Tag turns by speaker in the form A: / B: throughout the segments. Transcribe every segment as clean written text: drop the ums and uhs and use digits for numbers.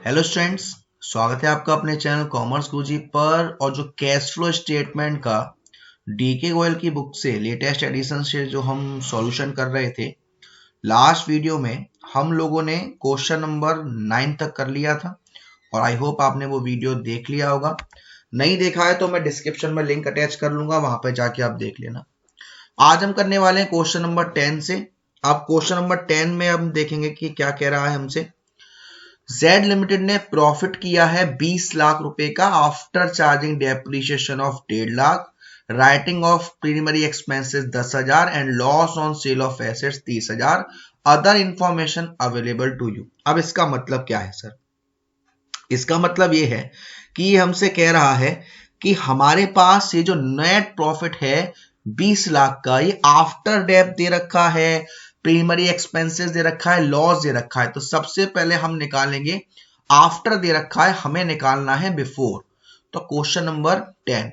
A: Hello students, स्वागत है आपका अपने चैनल कॉमर्स गुरुजी पर। और जो कैश फ्लो स्टेटमेंट का डीके गोयल की बुक से लेटेस्ट एडिशन से जो हम सॉल्यूशन कर रहे थे, लास्ट वीडियो में हम लोगों ने क्वेश्चन नंबर 9 तक कर लिया था और आई होप आपने वो वीडियो देख लिया होगा। नहीं देखा है तो मैं डिस्क्रिप्शन में लिंक अटैच कर लूंगा, वहां पर जाके आप देख लेना। आज हम करने वाले हैं क्वेश्चन नंबर 10 से। अब क्वेश्चन नंबर 10 में हम देखेंगे कि क्या कह रहा है हमसे। जेड लिमिटेड ने प्रॉफिट किया है 20 लाख रुपए का after charging depreciation of 1.5 lakh, writing off preliminary expenses 10,000 and loss on sale of assets 30,000। Other information available to you. अब इसका मतलब क्या है सर? इसका मतलब ये है कि ये हमसे कह रहा है कि हमारे पास ये जो नेट प्रॉफिट है 20 लाख का, ये आफ्टर डेप्ट दे रखा है, प्राइमरी एक्सपेंसेस दे रखा है, लॉस दे रखा है। तो सबसे पहले हम निकालेंगे, आफ्टर दे रखा है, हमें निकालना है बिफोर। तो क्वेश्चन नंबर 10,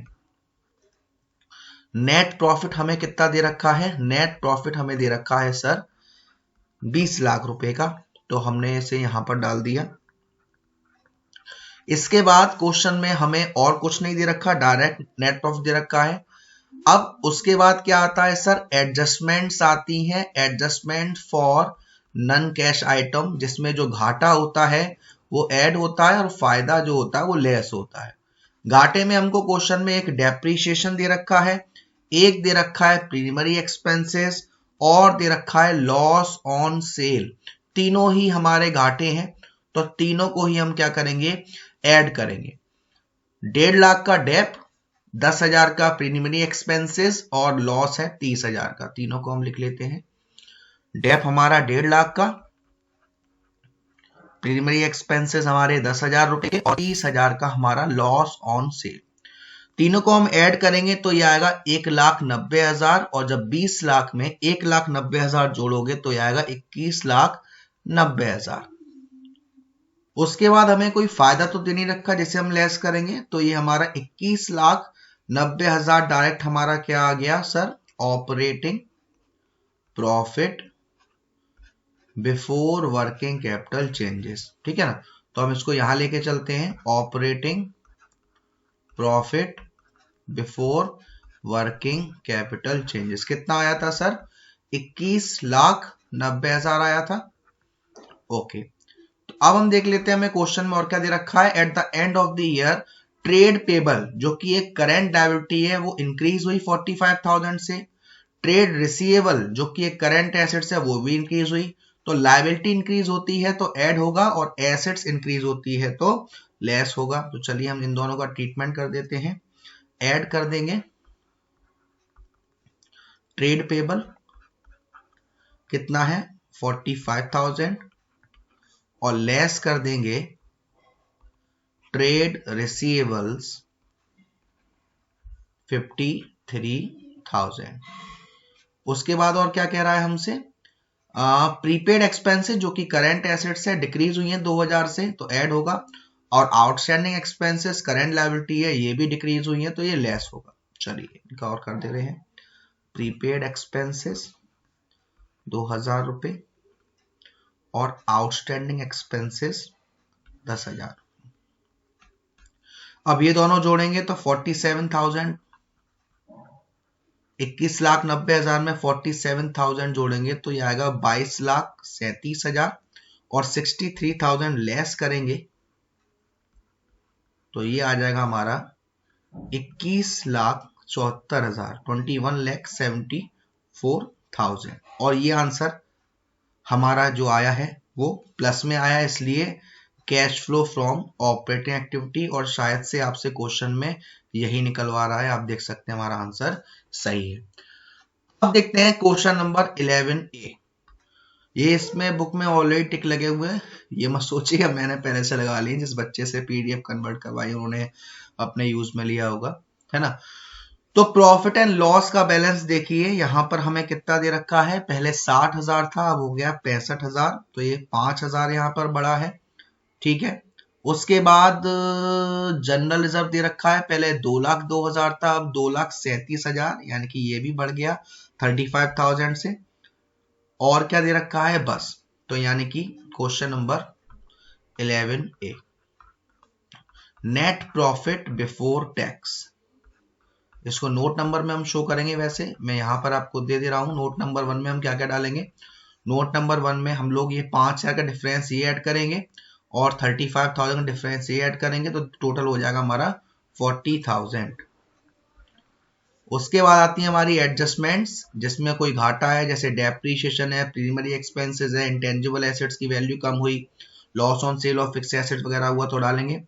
A: नेट प्रॉफिट हमें कितना दे रखा है? नेट प्रॉफिट हमें दे रखा है सर 20 लाख रुपए का, तो हमने इसे यहां पर डाल दिया। इसके बाद क्वेश्चन में हमें और कुछ नहीं दे रखा, डायरेक्ट नेट प्रॉफिट दे रखा है। अब उसके बाद क्या आता है सर? एडजस्टमेंट्स आती हैं, adjustment for non cash item, जिसमें जो घाटा होता है वो ऐड होता है और फायदा जो होता है वो लेस होता है। घाटे में हमको क्वेश्चन में एक डेप्रीशिएशन दे रखा है, एक दे रखा है प्रीलिमिनरी एक्सपेंसेस और दे रखा है लॉस ऑन सेल। तीनों ही हमारे घाटे हैं, तो तीनों को ही हम क्या करेंगे? ऐड करेंगे। 1.5 लाख का डेप, 10,000 का प्रीलिमिनरी एक्सपेंसेस और लॉस है 30,000 का। तीनों को हम लिख लेते हैं। डेप हमारा 1.5 लाख का, प्रीलिमिनरी एक्सपेंसेस हमारे 10,000 रुपए के और 30,000 का हमारा लॉस ऑन सेल। तीनों को हम ऐड करेंगे तो ये आएगा 1,90,000, और जब 20 लाख में 1,90,000 जोड़ोगे तो ये आएगा 21,90,000। उसके बाद हमें कोई फायदा तो दे नहीं रखा जिसे हम लेस करेंगे, तो ये हमारा 21,90,000 डायरेक्ट हमारा क्या आ गया sir? Operating profit before working capital changes. ठीक है ना? तो हम इसको यहां लेके चलते हैं, operating profit before working capital changes. कितना आया था सर? 21,90,000 आया था। ओके, अब हम देख लेते हैं हमें क्वेश्चन में और क्या दे रखा है। At the end of the year trade payable, जो कि एक करंट लायबिलिटी है, वो इंक्रीज हुई 45,000 से। ट्रेड रिसीवेबल, जो कि एक करंट एसेट्स है, वो भी इंक्रीज हुई। तो लायबिलिटी इंक्रीज होती है तो ऐड होगा, और एसेट्स इंक्रीज होती है तो लेस होगा। तो चलिए हम इन दोनों का ट्रीटमेंट कर देते हैं। ऐड कर देंगे ट्रेड पेबल, कितना है? 45,000, और लेस कर देंगे ट्रेड रिसीवेबल्स 53,000। उसके बाद और क्या कह रहा है हमसे? प्रीपेड एक्सपेंसेस, जो कि करंट एसेट्स है, डिक्रीज हुई है 2,000 से, तो ऐड होगा। और आउटस्टैंडिंग एक्सपेंसेस करंट लायबिलिटी है, ये भी डिक्रीज हुई है, तो ये लेस होगा। चलिए इनका और कर दे रहे हैं। प्रीपेड एक्सपेंसेस 2,000 रुपए और आउटस्टैंडिंग एक्सपेंसेस 10,000। अब ये दोनों जोड़ेंगे तो 47,000, 21,90,000 में 47,000 जोड़ेंगे तो ये आएगा 22,37,000, और 63,000 लेस करेंगे तो ये आ जाएगा हमारा 21,74,000, 21,74,000। और ये आंसर हमारा जो आया है वो प्लस में आया, इसलिए cash flow from operating activity, और शायद से आपसे क्वेश्चन में यही निकलवा रहा है। आप देख सकते हैं हमारा आंसर सही है। अब देखते हैं क्वेश्चन नंबर 11A। ये इसमें बुक में ऑलरेडी टिक लगे हुए हैं, ये मत सोचिएगा मैंने पहले से लगा ली। जिस बच्चे से पीडीएफ कन्वर्ट करवाई उन्होंने अपने यूज में लिया होगा, है ना? तो प्रॉफिट एंड लॉस का बैलेंस देखिए, यहां पर हमें कितना दे रखा है? पहले 60,000 था, अब हो गया 65,000, तो ये 5,000 यहां पर बढ़ा है। ठीक है, उसके बाद जनरल रिजर्व दे रखा है, पहले 2,02,000 था, अब 2,37,000, यानी कि ये भी बढ़ गया 35,000 से। और क्या दे रखा है? बस। तो यानी कि question number 11A, net profit before tax. इसको नोट नंबर में हम शो करेंगे, वैसे मैं यहां पर आपको दे दे रहा हूं। नोट नंबर 1 में हम क्या क्या डालेंगे, नोट नंबर 1 में हम लोग ये 5,000 का डिफरेंस ये ऐड करेंगे और 35,000 का डिफरेंस ये ऐड करेंगे, तो टोटल हो जाएगा हमारा 40,000। उसके बाद आती है हमारी एडजस्टमेंट्स, जिसमें कोई घाटा है, जैसे डेप्रीशिएशन है, प्राइमरी एक्सपेंसेस है, इंटेंजिबल एसेट्स की वैल्यू कम हुई, loss on sale of fix assets वगैरह हुआ तो डालेंगे।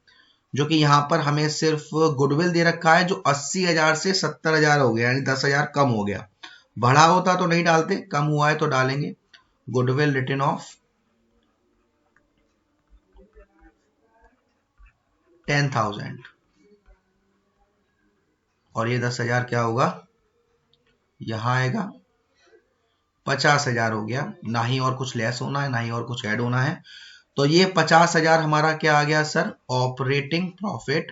A: जो कि यहाँ पर हमें सिर्फ गुडविल दे रखा है, जो 80,000 से 70,000 हो गया, यानी 10,000 कम हो गया। बढ़ा होता तो नहीं डालते, कम हुआ है तो डालेंगे। गुडविल रिटन ऑफ 10,000 और ये 10,000 क्या होगा, यहां आएगा 50,000 हो गया। ना ही और कुछ लेस होना है, ना ही और कुछ ऐड होना है। तो ये 50,000 हमारा क्या आ गया sir, operating profit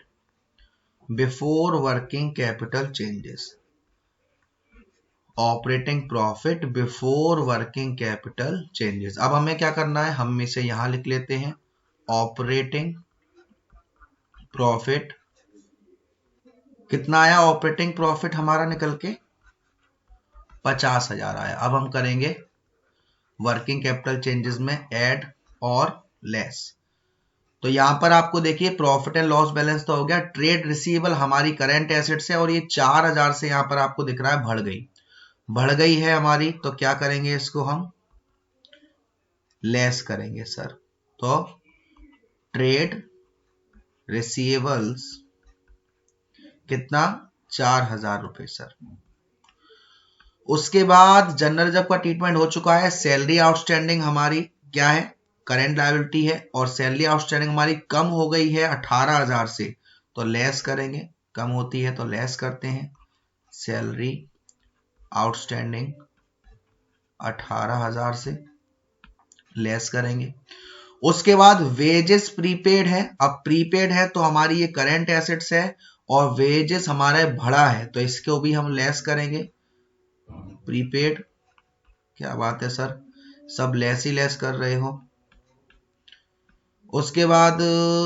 A: before working capital changes. Operating profit before working capital changes. अब हमें क्या करना है, हम इसे यहां लिख लेते हैं, ऑपरेटिंग प्रॉफिट कितना आया, ऑपरेटिंग प्रॉफिट हमारा निकल के 50,000 आया। अब हम करेंगे वर्किंग कैपिटल चेंजेस में ऐड और लेस। तो यहां पर आपको देखिए प्रॉफिट एंड लॉस बैलेंस तो हो गया, ट्रेड रिसीवेबल हमारी करंट एसेट्स है और ये 4,000 से यहां पर आपको दिख रहा है बढ़ गई है हमारी, तो क्या करेंगे, इसको हम लेस करेंगे सर। तो ट्रेड रिसीवेबल्स कितना, 4,000 रुपए सर। उसके बाद जनरल रिजर्व का ट्रीटमेंट हो चुका है। सैलरी आउटस्टैंडिंग हमारी क्या है, करंट लायबिलिटी है, और सैलरी आउटस्टैंडिंग हमारी कम हो गई है 18,000 से, तो लेस करेंगे। कम होती है तो लेस करते हैं, सैलरी आउटस्टैंडिंग 18,000 से लेस करेंगे। उसके बाद वेजेस प्रीपेड है। अब प्रीपेड है तो हमारी ये करंट एसेट्स है और वेजेस हमारा बढ़ा है, तो इसको भी हम लेस करेंगे। प्रीपेड, क्या बात है सर, सब लेस ही लेस कर रहे हो। उसके बाद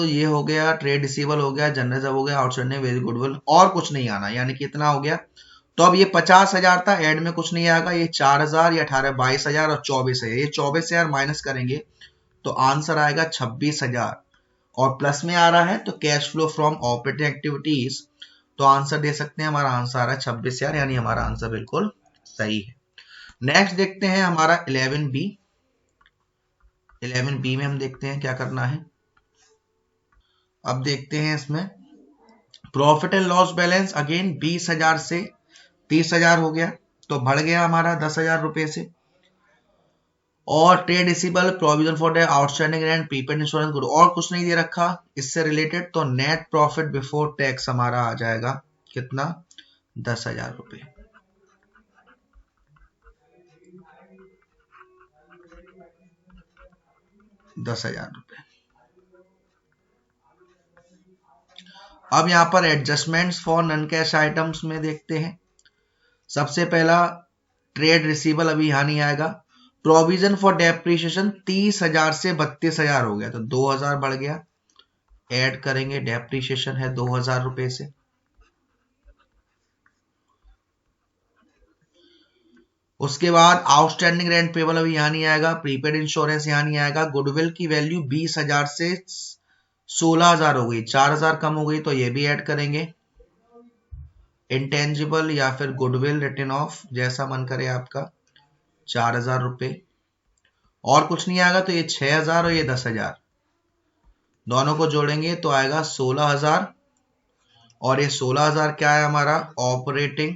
A: ये हो गया, ट्रेड रिसीवेबल हो गया, जनरल रिजर्व हो गया, आउटस्टैंडिंग वेज गुडविल, और कुछ नहीं आना, यानी कि इतना हो गया। तो अब ये 50,000 था, ऐड में कुछ नहीं आएगा, ये 4,000, ये 18, 22,000 और 24,000, ये 24,000 माइनस करेंगे तो आंसर आएगा 26,000, और प्लस में आ रहा है तो cash flow from operating activities, तो आंसर दे सकते हैं, हमारा आंसर आ रहा है 26,000, यानी हमारा आंसर बिल्कुल सही है। नेक्स्ट देखते हैं हमारा 11B। 11B में हम देखते हैं क्या करना है। अब देखते हैं इसमें profit and loss balance, again 20,000 से 30,000 हो गया, तो बढ़ गया हमारा 10,000 रुपए से। और trade receivable, provision for the outstanding rent, prepaid insurance, good, और कुछ नहीं दे रखा इससे रिलेटेड, तो नेट प्रॉफिट बिफोर टैक्स हमारा आ जाएगा कितना, 10,000 रुपए। अब यहां पर adjustments for non cash items में देखते हैं। सबसे पहला ट्रेड रिसीवेबल अभी यहां नहीं आएगा। प्रोविजन फॉर डेप्रिसिएशन 30,000 से 32,000 हो गया, तो 2,000 बढ़ गया, ऐड करेंगे, डेप्रिसिएशन है 2,000 रुपए से। उसके बाद आउटस्टैंडिंग रेंट पेबल अभी यहां नहीं आएगा, प्रीपेड इंश्योरेंस यहां नहीं आएगा। गुडविल की वैल्यू 20,000 से 16,000 हो गई, 4,000 कम हो गई, तो ये भी ऐड करेंगे। इंटेंजिबल या फिर गुडविल रिटन ऑफ, जैसा मन करे आपका, 4,000 रुपए, और कुछ नहीं आएगा, तो ये 6,000 और ये 10,000 दोनों को जोड़ेंगे तो आएगा 16,000, और ये 16,000 क्या है हमारा, operating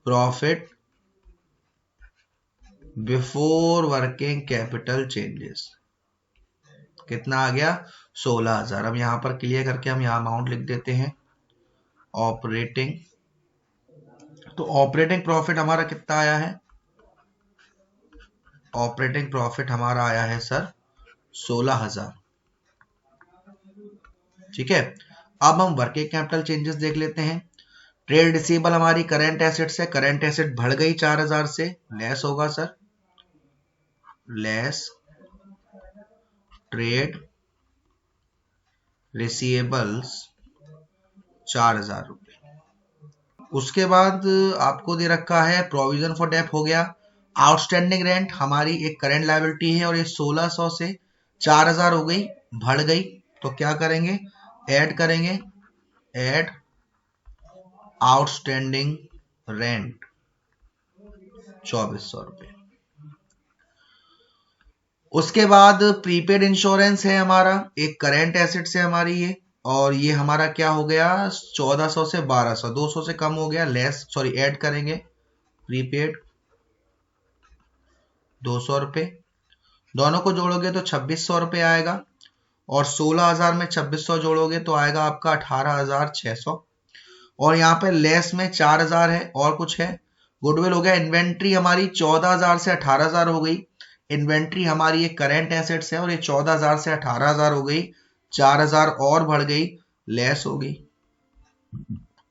A: profit before working capital changes. कितना आ गया, 16,000। अब यहां पर क्लियर करके हम यहां अमाउंट लिख देते हैं, ऑपरेटिंग, तो ऑपरेटिंग प्रॉफिट हमारा कितना आया है, ऑपरेटिंग प्रॉफिट हमारा आया है सर 16,000। ठीक है, अब हम वर्किंग कैपिटल चेंजेस देख लेते हैं। ट्रेड रिसीवेबल हमारी करंट एसेट्स है, करंट एसेट बढ़ गई 4,000 से, लेस होगा सर, लेस ट्रेड रिसीवेबल्स 4000 रुपए। उसके बाद आपको दे रखा है प्रोविजन फॉर डेप हो गया। आउटस्टैंडिंग रेंट हमारी एक करेंट लायबिलिटी है और ये 1600 से 4000 हो गई, बढ़ गई, तो क्या करेंगे, ऐड करेंगे, ऐड आउटस्टैंडिंग रेंट 2400 रुपए। उसके बाद प्रीपेड इंश्योरेंस है हमारा, एक करेंट एसेट से हमारी ये, और ये हमारा क्या हो गया 1400 से 1200, 200 से कम हो गया, लेस सॉरी ऐड करेंगे प्रीपेड 200 रुपए, दोनों को जोड़ोगे तो 2600 रुपए आएगा, और 16000 में 2600 जोड़ोगे तो आएगा आपका 18600, और यहाँ पे लेस में 4000 है और कुछ है, गुडविल हो गया। इन्वेंट्री हमारी 14000 से 18000 हो गई, इन्वेंट्री हमारी एक करंट एसेट्स है और ये 14000 से 18000 हो गई, 4000 और बढ़ गई, लेस हो गई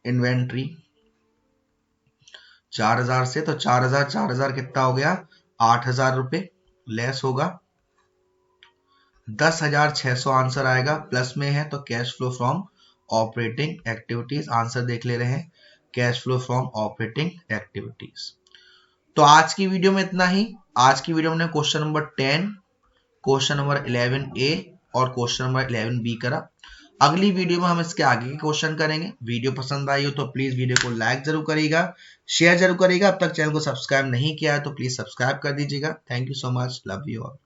A: इन्वेंट्री 4000 से, तो 4000 कितना हो गया 8000 रुपए, लेस होगा 10600 आंसर आएगा, प्लस में है तो cash flow from operating activities, answer देख ले रहे हैं cash flow from operating activities. तो आज की वीडियो में इतना ही। आज की वीडियो में question number 10, question number 11A और क्वेश्चन नंबर 11B करा। अगली वीडियो में हम इसके आगे के क्वेश्चन करेंगे। वीडियो पसंद आई हो तो प्लीज वीडियो को लाइक जरूर करिएगा, शेयर जरूर करिएगा। अब तक चैनल को सब्सक्राइब नहीं किया है तो प्लीज सब्सक्राइब कर दीजिएगा। Thank you so much, love you all.